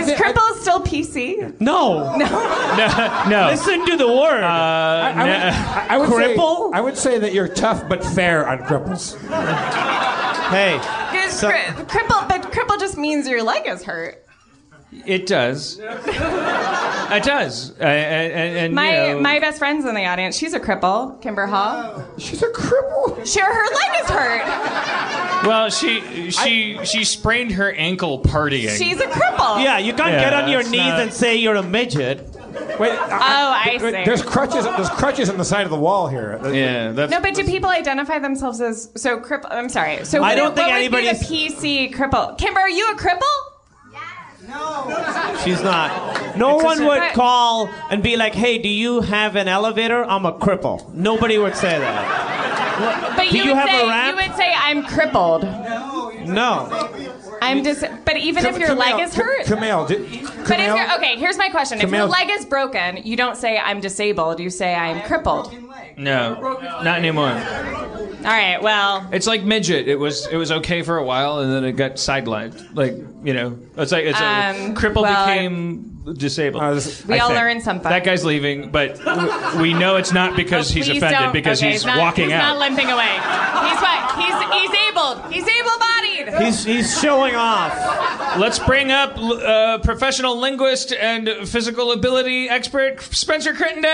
Is cripple still PC? No. No. Listen to the word. I would Cripple? I would say that you're tough but fair on cripples. Hey. Cripple just means your leg is hurt. It does. It does. And my best friend's in the audience. She's a cripple, Kimber Hall. She's a cripple? Sure, her leg is hurt. Well, she sprained her ankle partying. She's a cripple. Yeah, you can't get on your knees and say you're a midget. Wait, I see. There's crutches on the side of the wall here. Yeah, that's... No, but do people identify themselves as cripple? I'm sorry. So I don't think what anybody's would be the PC cripple. Kimber, are you a cripple? No. She's not. No one would call and be like, "Hey, do you have an elevator? I'm a cripple." Nobody would say that. But you would say I'm crippled. No. But even if your leg is hurt. Camille, here's my question. If your leg is broken, you don't say I'm disabled. You say I'm crippled. No, not anymore. All right. Well, it's like midget. It was okay for a while, and then it got sidelined. Like cripple became disabled. We all learned something. That guy's leaving, but we know it's not because he's offended. Because he's walking out. He's not limping away. He's what? He's able. He's able-bodied. He's showing off. Let's bring up professional linguist and physical ability expert Spencer Crittenden.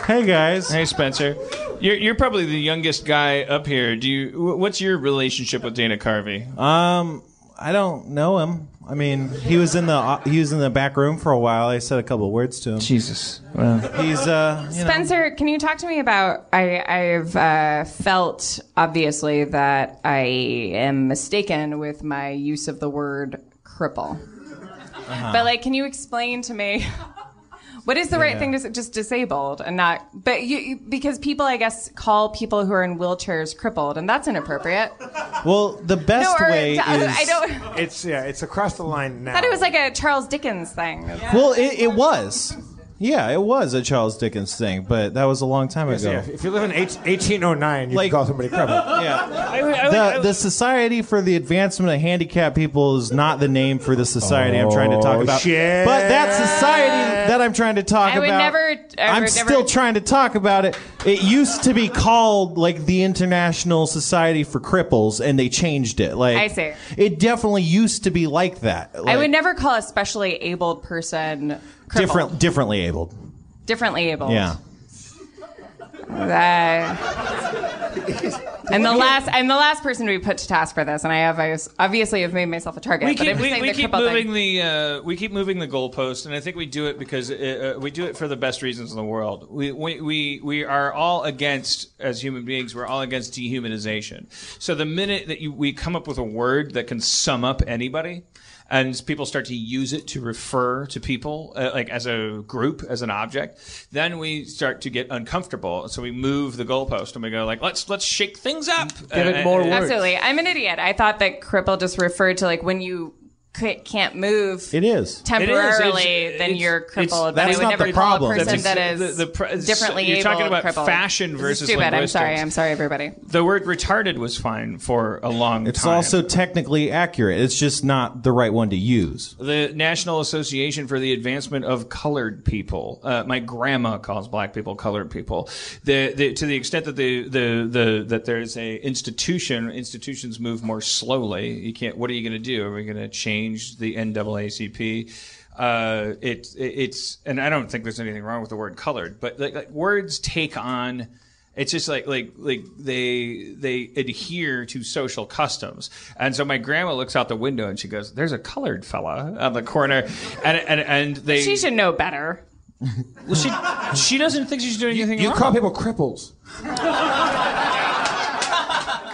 Hey guys. Hey Spencer. You're probably the youngest guy up here. What's your relationship with Dana Carvey? I don't know him. I mean, he was in the back room for a while. I said a couple of words to him. Jesus. Well, he's Spencer, can you talk to me about? I've felt obviously that I am mistaken with my use of the word cripple. But can you explain to me? What is the right thing to say? Just disabled and not, but because people, I guess, call people who are in wheelchairs crippled, and that's inappropriate. Well, the best way is... I don't... It's across the line now. I thought it was like a Charles Dickens thing. Yeah. Well, it was. Yeah, it was a Charles Dickens thing, but that was a long time ago. Yeah. If you live in 1809, you can call somebody crippled. Yeah. The Society for the Advancement of Handicapped People is not the name for the society I'm trying to talk about. Shit. But that society that I'm trying to talk about, I'm still trying to talk about it. It used to be called the International Society for Cripples, and they changed it. I see. It definitely used to be like that. I would never call a specially abled person crippled. Differently abled. Differently abled. Yeah. I'm the last person to be put to task for this, and I obviously have made myself a target. We keep moving the goalpost, and I think we do it because we do it for the best reasons in the world. We are all against, as human beings, we're all against dehumanization. So the minute that we come up with a word that can sum up anybody, and people start to use it to refer to people as a group, as an object, then we start to get uncomfortable. So we move the goalpost and we go let's shake things up. Give it more words. Absolutely. I'm an idiot. I thought that cripple just referred to when you can't move. It is temporarily. Then you're crippled. That's but I would not never the call problem. a person that is differently you're able. talking about crippled. fashion versus stupid. linguistics. I'm sorry, everybody. The word retarded was fine for a long time. It's also technically accurate. It's just not the right one to use. The National Association for the Advancement of Colored People. My grandma calls black people colored people. To the extent that that there's a institutions move more slowly. You can't. What are you going to do? Are we going to change the NAACP? It's and I don't think there's anything wrong with the word colored, but words take on. It's just like they adhere to social customs, and so my grandma looks out the window and she goes, "There's a colored fella on the corner," and they. She should know better. Well, she doesn't think she's doing anything wrong. You call people cripples.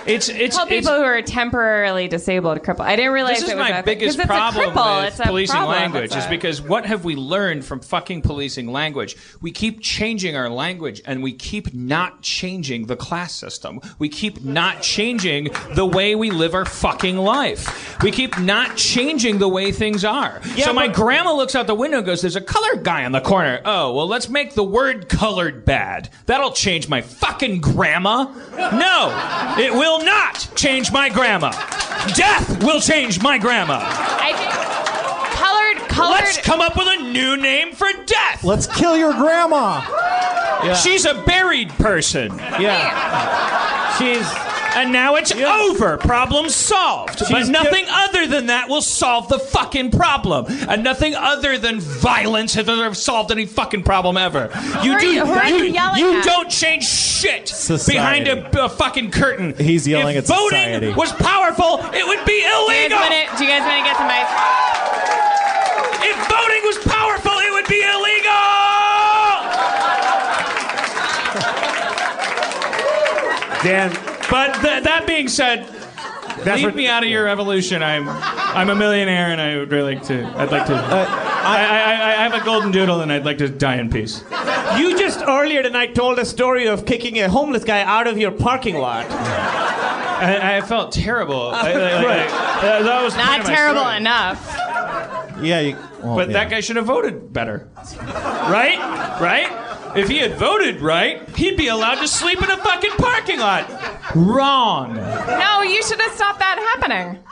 Call people who are temporarily disabled crippled. I didn't realize this is it was my biggest it's problem with policing language is because what have we learned from fucking policing language? We keep changing our language and we keep not changing the class system. We keep not changing the way we live our fucking life. We keep not changing the way things are. Yeah, so my grandma looks out the window and goes, there's a colored guy on the corner. Oh, well, let's make the word colored bad. That'll change my fucking grandma. No, it will not change my grandma. Death will change my grandma. I think colored. Let's come up with a new name for death. Let's kill your grandma. Yeah. She's a buried person. Yeah. And now it's over. Problem solved. But nothing other than that will solve the fucking problem. And nothing other than violence has ever solved any fucking problem ever. You don't change shit behind a fucking curtain. He's yelling at society. If voting was powerful, it would be illegal. Do you guys want to get to my... If voting was powerful, it would be illegal. Dan... But that being said, leave me out of your evolution. I'm a millionaire, and I would really like to. I'd like to. I have a golden doodle, and I'd like to die in peace. You just earlier tonight told a story of kicking a homeless guy out of your parking lot. I felt terrible. That was not terrible enough. Yeah, but that guy should have voted better. Right? If he had voted right, he'd be allowed to sleep in a fucking parking lot. Wrong. No, you should have stopped that happening.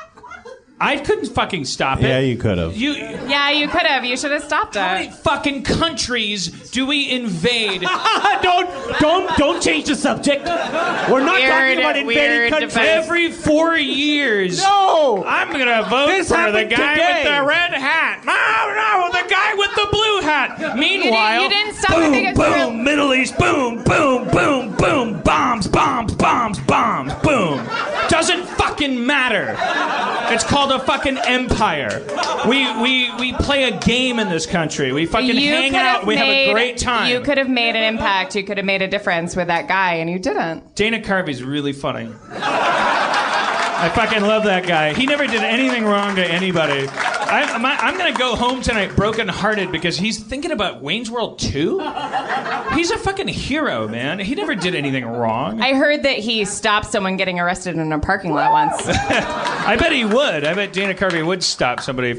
I couldn't fucking stop it. Yeah, you could have. Yeah, you could have. You should have stopped it. How many fucking countries do we invade? Don't change the subject. We're not talking about invading countries. Every 4 years. No! I'm gonna vote for the guy with the red hat. No, the guy with the blue hat. Meanwhile, you didn't stop. Boom, Middle East, boom, boom, boom, boom, bombs, boom. Doesn't fucking matter. It's called a fucking empire. We play a game in this country. We fucking hang out. We have a great time. You could have made an impact. You could have made a difference with that guy, and you didn't. Dana Carvey's really funny. I fucking love that guy. He never did anything wrong to anybody. I'm going to go home tonight brokenhearted because he's thinking about Wayne's World 2. He's a fucking hero, man. He never did anything wrong. I heard that he stopped someone getting arrested in a parking lot once. I bet he would. I bet Dana Carvey would stop somebody.